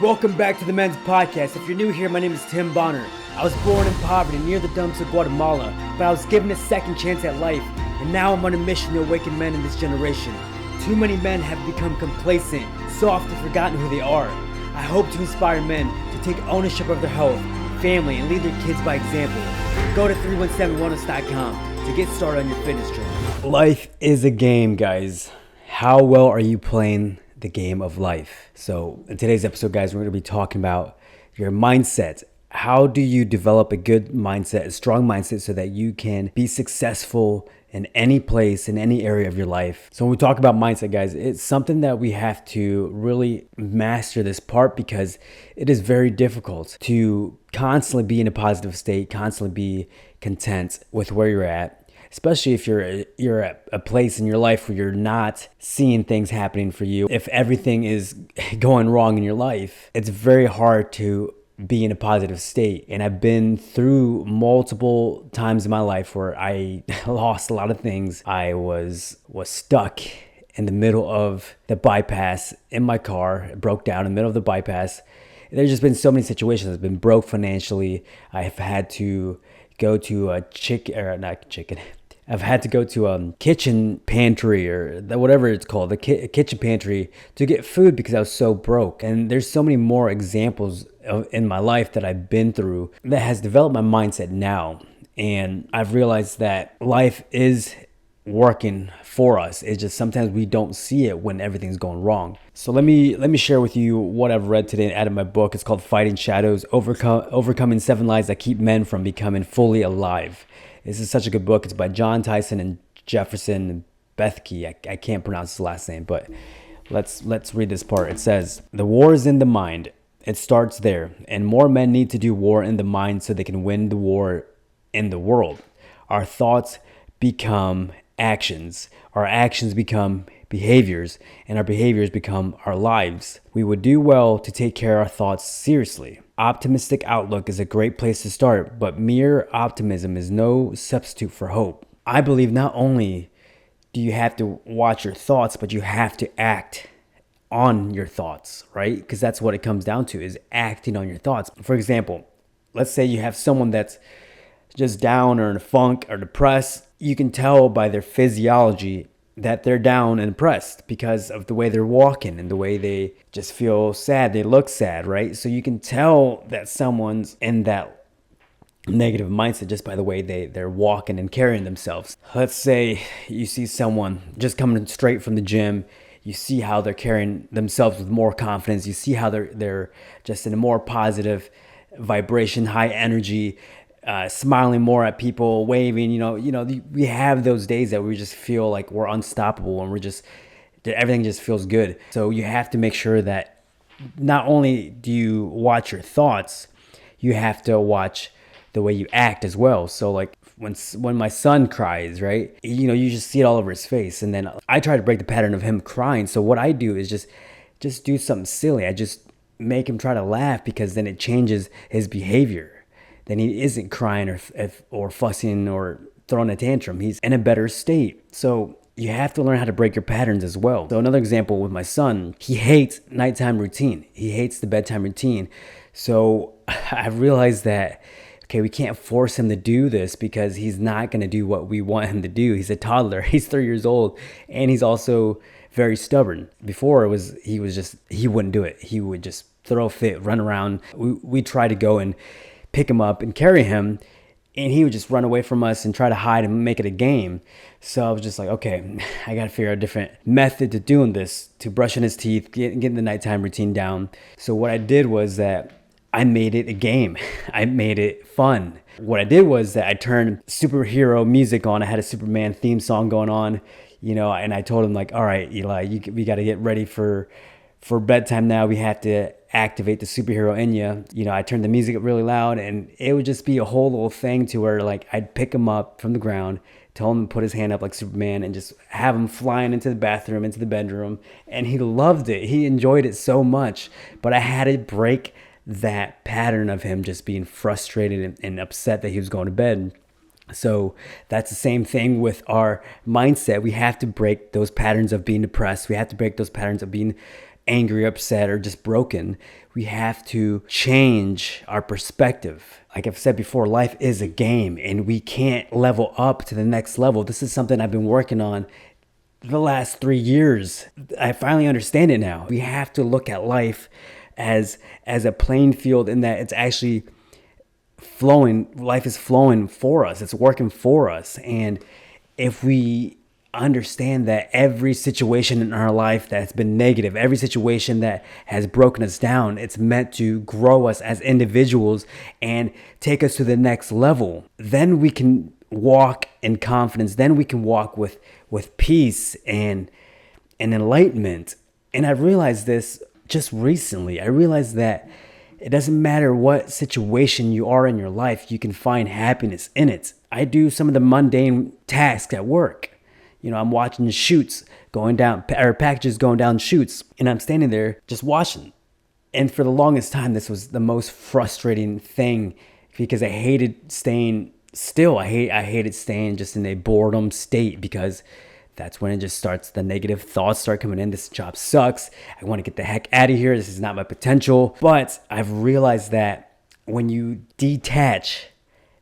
Welcome back to the Men's Podcast. If you're new here, my name is TimBohner. I was born in poverty near the dumps of Guatemala, but I was given a second chance at life, and now I'm on a mission to awaken men in this generation. Too many men have become complacent, soft, and forgotten who they are. I hope to inspire men to take ownership of their health, family, and lead their kids by example. Go to 317wellness.com to get started on your fitness journey. Life is a game, guys. How well are you playing the game of life? So in today's episode, guys, we're going to be talking about your mindset. How do you develop a good mindset, a strong mindset, so that you can be successful in any place, in any area of your life? So when we talk about mindset, guys, it's something that we have to really master this part, because it is very difficult to constantly be in a positive state, constantly be content with where you're at. Especially if you're at a place in your life where you're not seeing things happening for you. If everything is going wrong in your life, it's very hard to be in a positive state. And I've been through multiple times in my life where I lost a lot of things. I was stuck in the middle of the bypass in my car. It broke down in the middle of the bypass. There's just been so many situations. I've been broke financially. I have had to go to I've had to go to a kitchen pantry, or whatever it's called, a kitchen pantry, to get food because I was so broke. And there's so many more examples in my life that I've been through that has developed my mindset now. And I've realized that life is working for us. It's just sometimes we don't see it when everything's going wrong. So let me share with you what I've read today out of my book. It's called Fighting Shadows, Overcoming 7 Lies That Keep Men from Becoming Fully Alive. This is such a good book. It's by John Tyson and Jefferson Bethke. I can't pronounce his last name, but let's read this part. It says, "The war is in the mind. It starts there, and more men need to do war in the mind so they can win the war in the world. Our thoughts become actions. Our actions become behaviors, and our behaviors become our lives. We would do well to take care of our thoughts seriously. Optimistic outlook is a great place to start, but mere optimism is no substitute for hope." I believe not only do you have to watch your thoughts, but you have to act on your thoughts, right? Because that's what it comes down to, is acting on your thoughts. For example, let's say you have someone that's just down or in a funk or depressed. You can tell by their physiology that they're down and depressed because of the way they're walking and the way they just feel sad. They look sad, right? So you can tell that someone's in that negative mindset just by the way they're walking and carrying themselves. Let's say you see someone just coming straight from the gym. You see how they're carrying themselves with more confidence. You see how they're just in a more positive vibration, high energy, smiling more at people, waving. We have those days that we just feel like we're unstoppable and everything just feels good. So you have to make sure that not only do you watch your thoughts, you have to watch the way you act as well. So like when my son cries, right? You just see it all over his face. And then I try to break the pattern of him crying. So what I do is just do something silly. I just make him try to laugh, because then it changes his behavior. Then he isn't crying or fussing or throwing a tantrum. He's in a better state. So you have to learn how to break your patterns as well. So another example with my son, he hates nighttime routine. He hates the bedtime routine. So I realized that, okay, we can't force him to do this because he's not going to do what we want him to do. He's a toddler. He's 3 years old, and he's also very stubborn. Before he wouldn't do it. He would just throw a fit, run around. We try to go and pick him up and carry him, and he would just run away from us and try to hide and make it a game. So I was just like, okay, I got to figure out a different method to doing this, to brushing his teeth, getting the nighttime routine down. So what I did was that I made it a game. I made it fun. What I did was that I turned superhero music on. I had a Superman theme song going on, and I told him, like, all right, Eli, we got to get ready for bedtime now. We have to activate the superhero in you. I turned the music up really loud, and it would just be a whole little thing to where, like, I'd pick him up from the ground, tell him to put his hand up like Superman, and just have him flying into the bathroom, into the bedroom. And he loved it. He enjoyed it so much. But I had to break that pattern of him just being frustrated and upset that he was going to bed. So that's the same thing with our mindset. We have to break those patterns of being depressed. We have to break those patterns of being angry, upset, or just broken. We have to change our perspective. Like I've said before, life is a game and we can't level up to the next level. This is something I've been working on the last 3 years. I finally understand it now. We have to look at life as a playing field, in that it's actually flowing. Life is flowing for us. It's working for us. And if we understand that every situation in our life that's been negative, every situation that has broken us down, it's meant to grow us as individuals and take us to the next level, then we can walk in confidence. Then we can walk with peace and enlightenment. And I realized this just recently. I realized that it doesn't matter what situation you are in your life, you can find happiness in it. I do some of the mundane tasks at work. I'm watching shoots going down, or packages going down chutes, and I'm standing there just watching. And for the longest time, this was the most frustrating thing, because I hated staying still. I hated staying just in a boredom state, because that's when it just starts, the negative thoughts start coming in. This job sucks. I want to get the heck out of here. This is not my potential. But I've realized that when you detach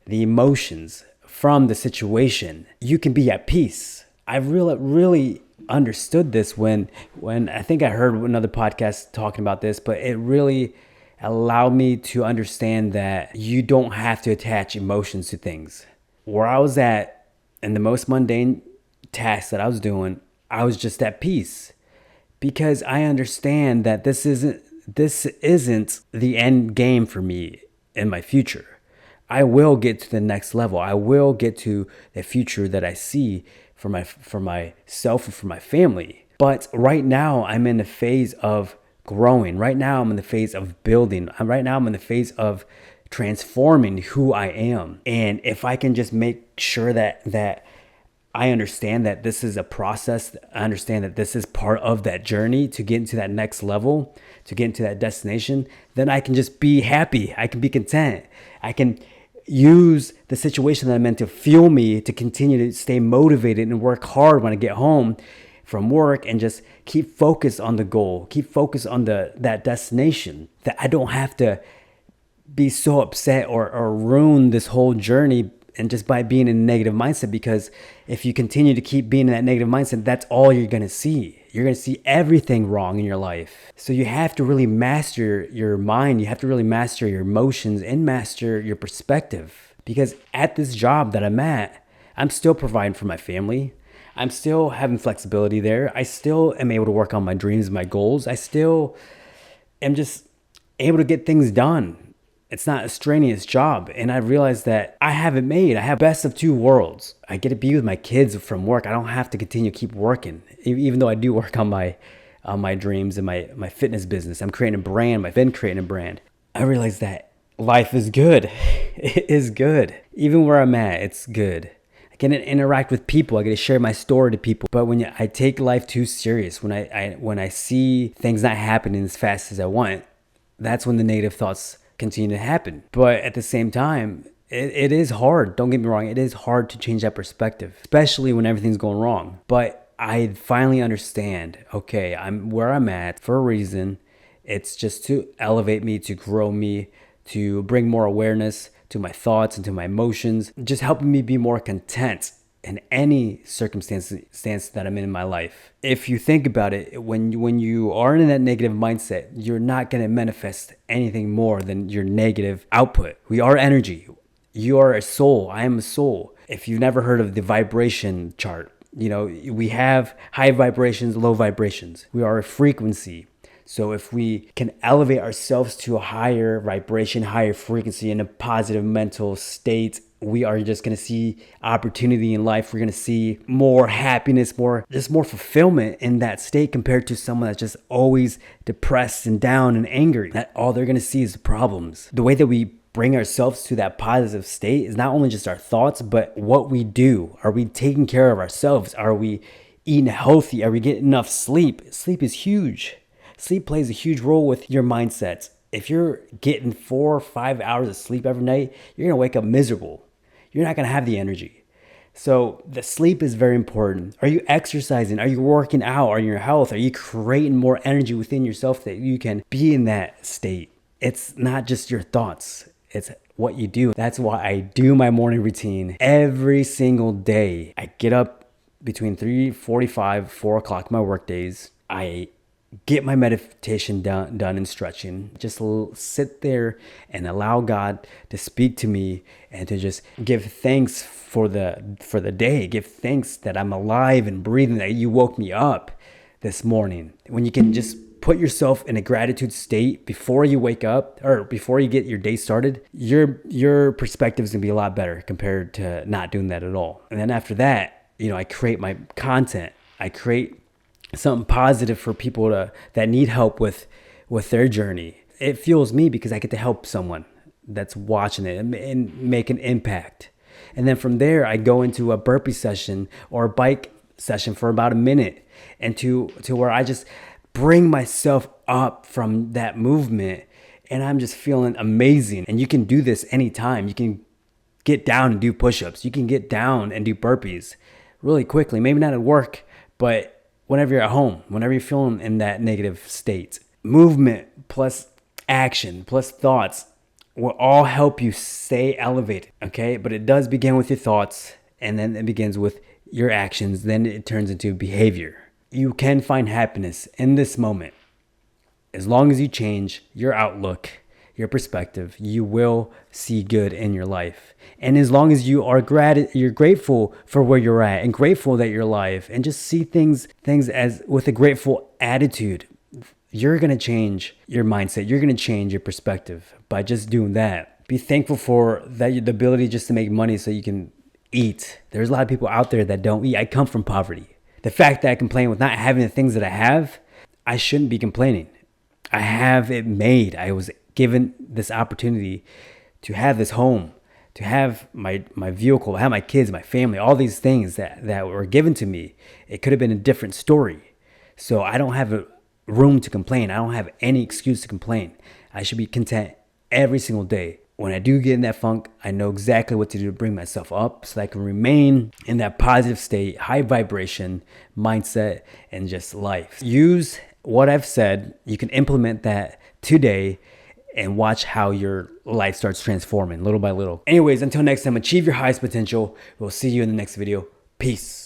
the emotions from the situation, you can be at peace. I've really understood this when I think I heard another podcast talking about this, but it really allowed me to understand that you don't have to attach emotions to things. Where I was at in the most mundane tasks that I was doing, I was just at peace, because I understand that this isn't the end game for me in my future. I will get to the next level. I will get to the future that I see for myself and for my family. But right now I'm in the phase of growing. Right now I'm in the phase of building. Right now I'm in the phase of transforming who I am. And if I can just make sure that I understand that this is a process, I understand that this is part of that journey to get into that next level, to get into that destination, then I can just be happy. I can be content. I can use the situation that I'm in to fuel me to continue to stay motivated and work hard when I get home from work, and just keep focused on the goal, keep focused on that destination, that I don't have to be so upset or ruin this whole journey and just by being in a negative mindset. Because if you continue to keep being in that negative mindset, that's all you're going to see. You're going to see everything wrong in your life. So you have to really master your mind. You have to really master your emotions and master your perspective. Because at this job that I'm at, I'm still providing for my family. I'm still having flexibility there. I still am able to work on my dreams, my goals. I still am just able to get things done. It's not a strenuous job. And I realized that I have it made. I have best of two worlds. I get to be with my kids from work. I don't have to continue to keep working, even though I do work on my dreams and my fitness business. I'm creating a brand. I've been creating a brand. I realized that life is good. It is good. Even where I'm at, it's good. I get to interact with people. I get to share my story to people. But when I take life too serious, when I see things not happening as fast as I want, that's when the negative thoughts continue to happen. But at the same time, it is hard. Don't get me wrong. It is hard to change that perspective, especially when everything's going wrong. But I finally understand, okay, I'm where I'm at for a reason. It's just to elevate me, to grow me, to bring more awareness to my thoughts and to my emotions, just helping me be more content in any circumstance that I'm in my life. If you think about it, when you are in that negative mindset, you're not going to manifest anything more than your negative output. We are energy. You are a soul. I am a soul. If you've never heard of the vibration chart, we have high vibrations, low vibrations. We are a frequency. So if we can elevate ourselves to a higher vibration, higher frequency, in a positive mental state, we are just going to see opportunity in life. We're going to see more happiness, more fulfillment in that state, compared to someone that's just always depressed and down and angry. That all they're going to see is the problems. The way that we bring ourselves to that positive state is not only just our thoughts, but what we do. Are we taking care of ourselves? Are we eating healthy? Are we getting enough sleep? Sleep is huge. Sleep plays a huge role with your mindset. If you're getting 4 or 5 hours of sleep every night, you're going to wake up miserable. You're not going to have the energy. So the sleep is very important. Are you exercising? Are you working out? Are your health? Are you creating more energy within yourself that you can be in that state? It's not just your thoughts. It's what you do. That's why I do my morning routine every single day. I get up between 3:45, 4 o'clock, my work days. I get my meditation done and stretching. Just sit there and allow God to speak to me and to just give thanks for the day. Give thanks that I'm alive and breathing, that you woke me up this morning. When you can just put yourself in a gratitude state before you wake up or before you get your day started, your perspective is gonna be a lot better compared to not doing that at all. And then after that, I create my content. I create something positive for people that need help with their journey. It fuels me because I get to help someone that's watching it and make an impact. And then from there, I go into a burpee session or a bike session for about a minute, and to where I just bring myself up from that movement, and I'm just feeling amazing. And you can do this anytime. You can get down and do push-ups. You can get down and do burpees really quickly. Maybe not at work, but whenever you're at home, whenever you're feeling in that negative state. Movement plus action plus thoughts will all help you stay elevated, okay? But it does begin with your thoughts, and then it begins with your actions, then it turns into behavior. You can find happiness in this moment. As long as you change your outlook, your perspective, you will see good in your life. And as long as you're grateful for where you're at and grateful that you're alive, and just see things as with a grateful attitude, you're going to change your mindset. You're going to change your perspective by just doing that. Be thankful for that, the ability just to make money so you can eat. There's a lot of people out there that don't eat. I come from poverty. The fact that I complain with not having the things that I have, I shouldn't be complaining. I have it made. I was given this opportunity to have this home, to have my vehicle, have my kids, my family, all these things that were given to me. It could have been a different story. So I don't have a room to complain. I don't have any excuse to complain. I should be content every single day. When I do get in that funk, I know exactly what to do to bring myself up so that I can remain in that positive state, high vibration mindset, and just life. Use what I've said. You can implement that today and watch how your life starts transforming little by little. Anyways, until next time, achieve your highest potential. We'll see you in the next video. Peace.